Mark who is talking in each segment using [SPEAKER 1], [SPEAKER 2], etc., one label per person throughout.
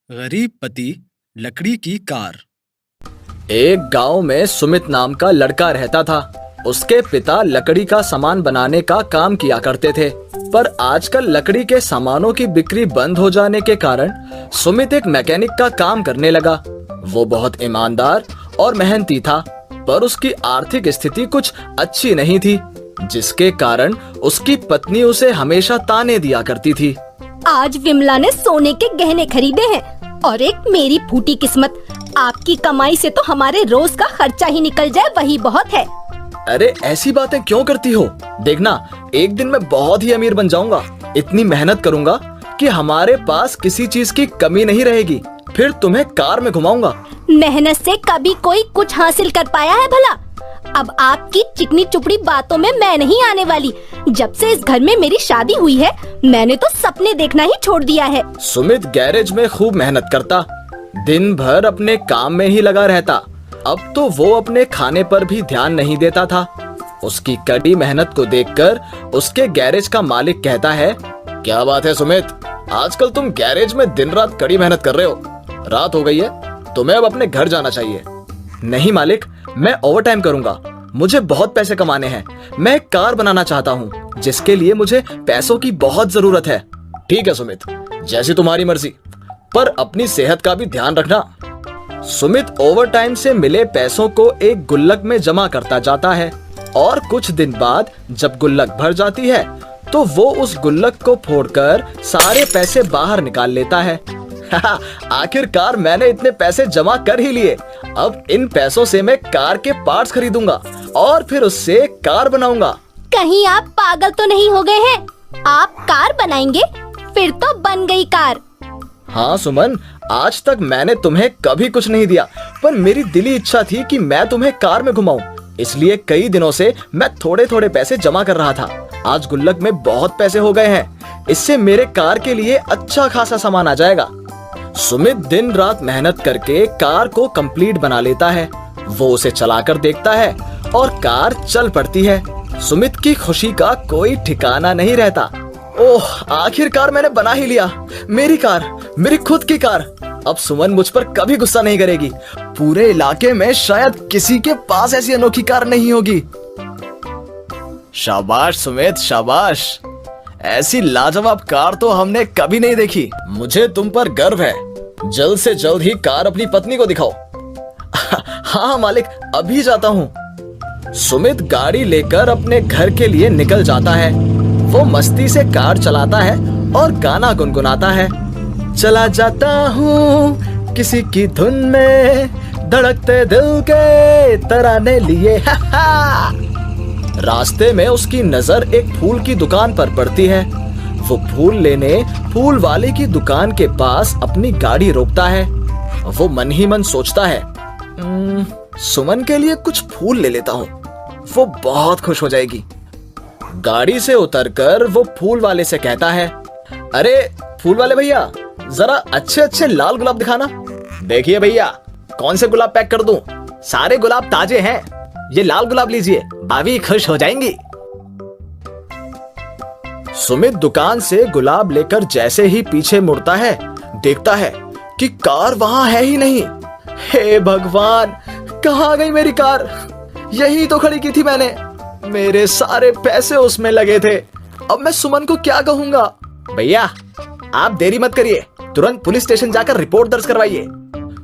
[SPEAKER 1] गरीब पति लकड़ी की कार।
[SPEAKER 2] एक गांव में सुमित नाम का लड़का रहता था। उसके पिता लकड़ी का सामान बनाने का काम किया करते थे, पर आजकल लकड़ी के सामानों की बिक्री बंद हो जाने के कारण सुमित एक मैकेनिक का काम करने लगा। वो बहुत ईमानदार और मेहनती था, पर उसकी आर्थिक स्थिति कुछ अच्छी नहीं थी, जिसके कारण उसकी पत्नी उसे हमेशा ताने दिया करती थी।
[SPEAKER 3] आज विमला ने सोने के गहने खरीदे हैं और एक मेरी फूटी किस्मत। आपकी कमाई से तो हमारे रोज का खर्चा ही निकल जाए वही बहुत है।
[SPEAKER 2] अरे ऐसी बातें क्यों करती हो? देखना, एक दिन मैं बहुत ही अमीर बन जाऊंगा। इतनी मेहनत करूंगा कि हमारे पास किसी चीज की कमी नहीं रहेगी। फिर तुम्हें कार में घुमाऊंगा।
[SPEAKER 3] मेहनत से कभी कोई कुछ हासिल कर पाया है भला? अब आपकी चिकनी चुपड़ी बातों में मैं नहीं आने वाली। जब से इस घर में मेरी शादी हुई है, मैंने तो सपने देखना ही छोड़ दिया है।
[SPEAKER 2] सुमित गैरेज में खूब मेहनत करता, दिन भर अपने काम में ही लगा रहता। अब तो वो अपने खाने पर भी ध्यान नहीं देता था। उसकी कड़ी मेहनत को देखकर उसके गैरेज का मालिक कहता है, क्या बात है सुमित, आजकल तुम गैरेज में दिन रात कड़ी मेहनत कर रहे हो। रात हो गई है, तुम्हें अब अपने घर जाना चाहिए। नहीं मालिक, मैं ओवर टाइम करूंगा। मुझे बहुत पैसे कमाने हैं। मैं एक कार बनाना चाहता हूँ, जिसके लिए मुझे पैसों की बहुत जरूरत है। ठीक है सुमित, जैसी तुम्हारी मर्जी, पर अपनी सेहत का भी ध्यान रखना। सुमित ओवर टाइम से मिले पैसों को एक गुल्लक में जमा करता जाता है और कुछ दिन बाद जब गुल्लक भर जाती है तो वो उस गुल्लक को फोड़कर सारे पैसे बाहर निकाल लेता है। आखिरकार मैंने इतने पैसे जमा कर ही लिए। अब इन पैसों से मैं कार के पार्ट्स खरीदूंगा और फिर उससे कार बनाऊंगा।
[SPEAKER 3] कहीं आप पागल तो नहीं हो गए हैं? आप कार बनाएंगे? फिर तो बन गई कार।
[SPEAKER 2] हाँ सुमन, आज तक मैंने तुम्हें कभी कुछ नहीं दिया, पर मेरी दिली इच्छा थी कि मैं तुम्हें कार में घुमाऊं। इसलिए कई दिनों से मैं थोड़े थोड़े पैसे जमा कर रहा था। आज गुल्लक में बहुत पैसे हो गए हैं। इससे मेरे कार के लिए अच्छा खासा सामान आ जाएगा। सुमित दिन रात मेहनत करके कार को कंप्लीट बना लेता है। वो उसे चलाकर देखता है और कार चल पड़ती है। सुमित की खुशी का कोई ठिकाना नहीं रहता। ओह, आखिरकार मैंने बना ही लिया। मेरी कार, मेरी खुद की कार। अब सुमन मुझ पर कभी गुस्सा नहीं करेगी। पूरे इलाके में शायद किसी के पास ऐसी अनोखी कार नहीं होगी। शाबाश सुमित, शाबाश। ऐसी लाजवाब कार तो हमने कभी नहीं देखी। मुझे तुम पर गर्व है। जल्द से जल्द ही कार अपनी पत्नी को दिखाओ। हाँ मालिक, अभी जाता हूँ। सुमित गाड़ी लेकर अपने घर के लिए निकल जाता है। वो मस्ती से कार चलाता है और गाना गुनगुनाता है। चला जाता हूँ किसी की धुन में, धड़कते दिल के तराने लिए। रास्ते में उसकी नजर एक फूल की दुकान पर पड़ती है। वो फूल लेने फूल वाले की दुकान के पास अपनी गाड़ी रोकता है। वो मन ही मन सोचता है, सुमन के लिए कुछ फूल ले लेता हूँ, वो बहुत खुश हो जाएगी। गाड़ी से उतरकर वो फूल वाले से कहता है, अरे फूल वाले भैया, जरा अच्छे अच्छे लाल गुलाब दिखाना। देखिए भैया, कौन से गुलाब पैक कर दूं? सारे गुलाब ताजे हैं। ये लाल गुलाब लीजिए, भाभी खुश हो जाएंगी। सुमित दुकान से गुलाब लेकर जैसे ही पीछे मुड़ता है, देखता है कि कार वहां है ही नहीं। हे भगवान, कहाँ गई मेरी कार? यही तो खड़ी की थी मैंने। मेरे सारे पैसे उसमें लगे थे। अब मैं सुमन को क्या कहूंगा? भैया आप देरी मत करिए, तुरंत पुलिस स्टेशन जाकर रिपोर्ट दर्ज करवाइए।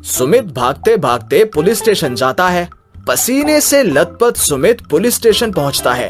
[SPEAKER 2] सुमित भागते भागते पुलिस स्टेशन जाता है। पसीने से लथपथ सुमित पुलिस स्टेशन पहुंचता है,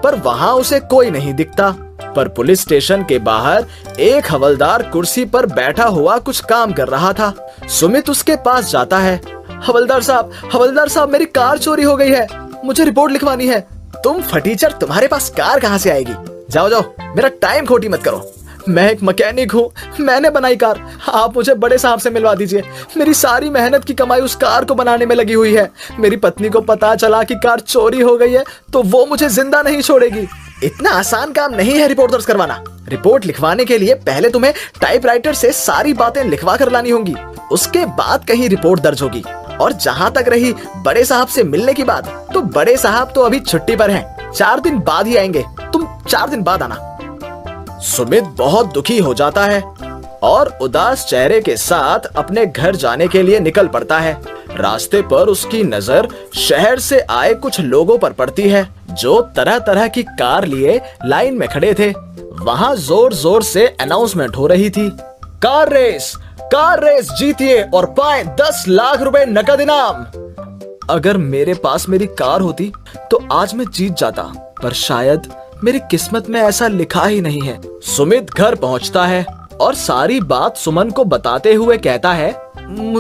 [SPEAKER 2] पर वहां उसे कोई नहीं दिखता। पर पुलिस स्टेशन के बाहर एक हवलदार कुर्सी पर बैठा हुआ कुछ काम कर रहा था। सुमित उसके पास जाता है। हवलदार साहब, मेरी कार चोरी हो गई है, मुझे रिपोर्ट लिखवानी है। तुम फटीचर, तुम्हारे पास कार कहाँ से आएगी? जाओ जाओ, मेरा टाइम खोटी मत करो। मैं एक मैकेनिक हूँ, मैंने बनाई कार। आप मुझे बड़े साहब से मिलवा दीजिए। मेरी सारी मेहनत की कमाई उस कार को बनाने में लगी हुई है। मेरी पत्नी को पता चला कि कार चोरी हो गई है तो वो मुझे जिंदा नहीं छोड़ेगी। इतना आसान काम नहीं है रिपोर्ट दर्ज करवाना। रिपोर्ट लिखवाने के लिए पहले तुम्हें टाइपराइटर से सारी बातें लिखवा कर लानी होंगी, उसके बाद कहीं रिपोर्ट दर्ज होगी। और जहाँ तक रही बड़े साहब से मिलने की बात, तो बड़े साहब तो अभी छुट्टी पर हैं, 4 दिन बाद ही आएंगे। तुम 4 दिन बाद आना। सुमित बहुत दुखी हो जाता है और उदास चेहरे के साथ अपने घर जाने के लिए निकल पड़ता है। रास्ते पर उसकी नजर शहर से आए कुछ लोगों पर पड़ती है जो तरह तरह की कार लिए लाइन में खड़े थे। वहाँ जोर जोर से अनाउंसमेंट हो रही थी, कार रेस जीतिए और पाएं 10 लाख रुपए नकद इनाम। अगर मेरे पास मेरी कार होती तो आज मैं जीत जाता, पर शायद मेरी किस्मत में ऐसा लिखा ही नहीं है। सुमित घर पहुंचता है और सारी बात सुमन को बताते हुए कहता है,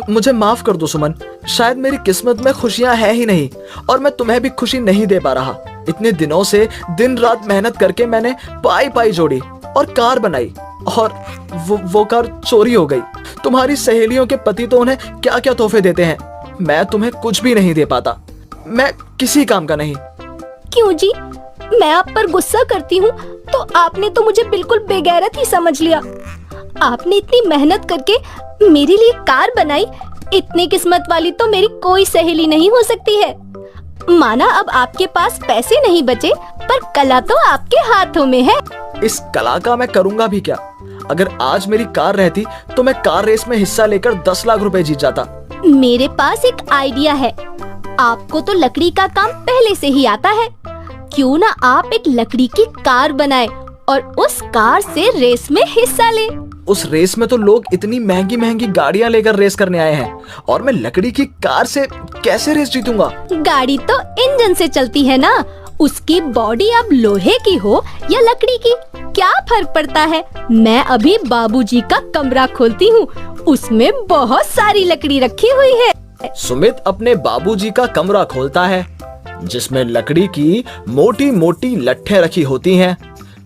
[SPEAKER 2] मुझे माफ कर दो सुमन, शायद मेरी किस्मत में खुशियां है ही नहीं और मैं तुम्हें भी खुशी नहीं दे पा रहा। इतने दिनों से दिन रात मेहनत करके मैंने पाई जोड़ी और कार बनाई और वो कार चोरी हो गई। तुम्हारी सहेलियों के पति तो उन्हें क्या क्या तोहफे देते हैं, मैं तुम्हें कुछ भी नहीं दे पाता। मैं किसी काम का नहीं।
[SPEAKER 3] क्यों जी, मैं आप पर गुस्सा करती हूँ तो आपने तो मुझे बिल्कुल बेगैरत ही समझ लिया। आपने इतनी मेहनत करके मेरे लिए कार बनाई, इतनी किस्मत वाली तो मेरी कोई सहेली नहीं हो सकती है। माना अब आपके पास पैसे नहीं बचे, पर कला तो आपके हाथों में है।
[SPEAKER 2] इस कला का मैं करूंगा भी क्या? अगर आज मेरी कार रहती तो मैं कार रेस में हिस्सा लेकर 10 लाख रुपए जीत जाता।
[SPEAKER 3] मेरे पास एक आइडिया है। आपको तो लकड़ी का काम पहले से ही आता है, क्यों ना आप एक लकड़ी की कार बनाए और उस कार से रेस में हिस्सा ले।
[SPEAKER 2] उस रेस में तो लोग इतनी महंगी महंगी गाड़ियां लेकर रेस करने आए हैं और मैं लकड़ी की कार से कैसे रेस जीतूंगा?
[SPEAKER 3] गाड़ी तो इंजन से चलती है ना, उसकी बॉडी अब लोहे की हो या लकड़ी की क्या फर्क पड़ता है। मैं अभी बाबूजी का कमरा खोलती हूँ, उसमें बहुत सारी लकड़ी रखी हुई है।
[SPEAKER 2] सुमित अपने बाबूजी का कमरा खोलता है जिसमें लकड़ी की मोटी मोटी लट्ठें रखी होती हैं।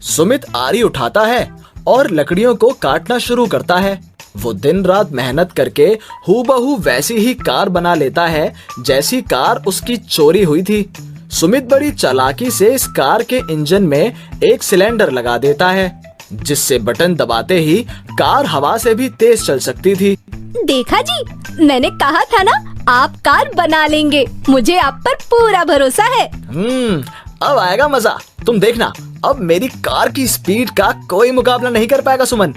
[SPEAKER 2] सुमित आरी उठाता है और लकड़ियों को काटना शुरू करता है। वो दिन रात मेहनत करके हूबहू वैसी ही कार बना लेता है जैसी कार उसकी चोरी हुई थी। सुमित बड़ी चालाकी से इस कार के इंजन में एक सिलेंडर लगा देता है जिससे बटन दबाते ही कार हवा से भी तेज चल सकती थी।
[SPEAKER 3] देखा जी, मैंने कहा था ना आप कार बना लेंगे, मुझे आप पर पूरा भरोसा है।
[SPEAKER 2] अब आएगा मजा, तुम देखना। अब मेरी कार की स्पीड का कोई मुकाबला नहीं कर पाएगा सुमन।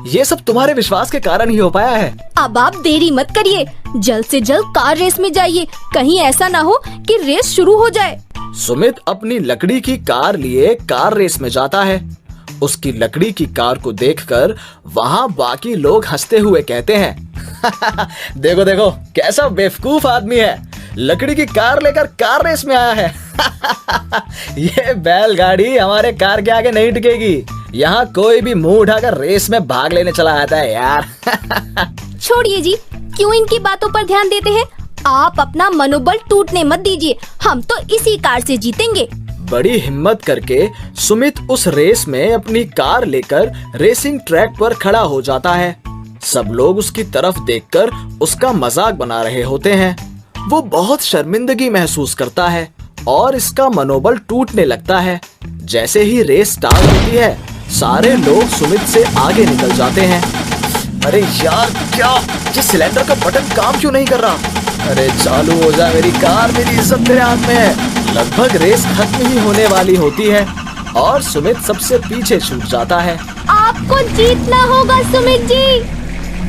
[SPEAKER 2] ये सब तुम्हारे विश्वास के कारण ही हो पाया है।
[SPEAKER 3] अब आप देरी मत करिए, जल्द से जल्द कार रेस में जाइए, कहीं ऐसा ना हो कि रेस शुरू हो जाए।
[SPEAKER 2] सुमित अपनी लकड़ी की कार लिए कार रेस में जाता है। उसकी लकड़ी की कार को देखकर वहाँ बाकी लोग हंसते हुए कहते हैं, देखो देखो कैसा बेवकूफ आदमी है, लकड़ी की कार लेकर कार रेस में आया है। ये बैलगाड़ी हमारे कार के आगे नहीं टिकेगी। यहाँ कोई भी मुंह उठाकर रेस में भाग लेने चला आता है यार।
[SPEAKER 3] छोड़िए जी, क्यों इनकी बातों पर ध्यान देते हैं। आप अपना मनोबल टूटने मत दीजिए, हम तो इसी कार से जीतेंगे।
[SPEAKER 2] बड़ी हिम्मत करके सुमित उस रेस में अपनी कार लेकर रेसिंग ट्रैक पर खड़ा हो जाता है। सब लोग उसकी तरफ देखकर उसका मजाक बना रहे होते हैं। वो बहुत शर्मिंदगी महसूस करता है और इसका मनोबल टूटने लगता है। जैसे ही रेस स्टार्ट होती है, सारे लोग सुमित से आगे निकल जाते हैं। अरे यार, क्या ये सिलेंडर का बटन काम क्यों नहीं कर रहा? अरे चालू हो जा मेरी कार, मेरी इज्जत तेरे हाथ में है। लगभग रेस खत्म ही होने वाली होती है और सुमित सबसे पीछे छूट जाता है।
[SPEAKER 3] आपको जीतना होगा सुमित जी,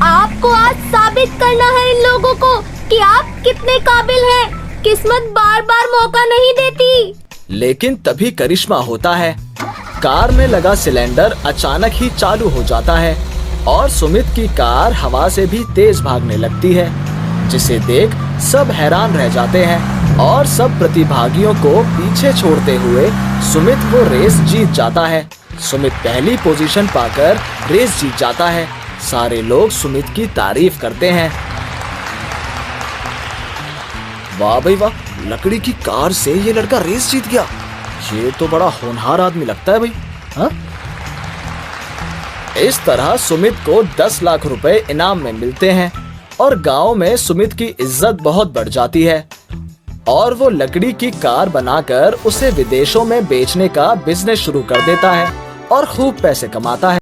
[SPEAKER 3] आपको आज साबित करना है इन लोगों को कि आप कितने काबिल हैं। किस्मत बार बार मौका नहीं देती।
[SPEAKER 2] लेकिन तभी करिश्मा होता है। कार में लगा सिलेंडर अचानक ही चालू हो जाता है और सुमित की कार हवा से भी तेज भागने लगती है, जिसे देख सब हैरान रह जाते हैं और सब प्रतिभागियों को पीछे छोड़ते हुए सुमित वो रेस जीत जाता है। सुमित पहली पोजीशन पाकर रेस जीत जाता है। सारे लोग सुमित की तारीफ करते हैं। वाह भाई वाह, लकड़ी की कार से ये लड़का रेस जीत गया। ये तो बड़ा होनहार आदमी लगता है भाई। हाँ? इस तरह सुमित को 10 लाख रुपए इनाम में मिलते हैं और गांव में सुमित की इज्जत बहुत बढ़ जाती है और वो लकड़ी की कार बनाकर उसे विदेशों में बेचने का बिजनेस शुरू कर देता है और खूब पैसे कमाता है।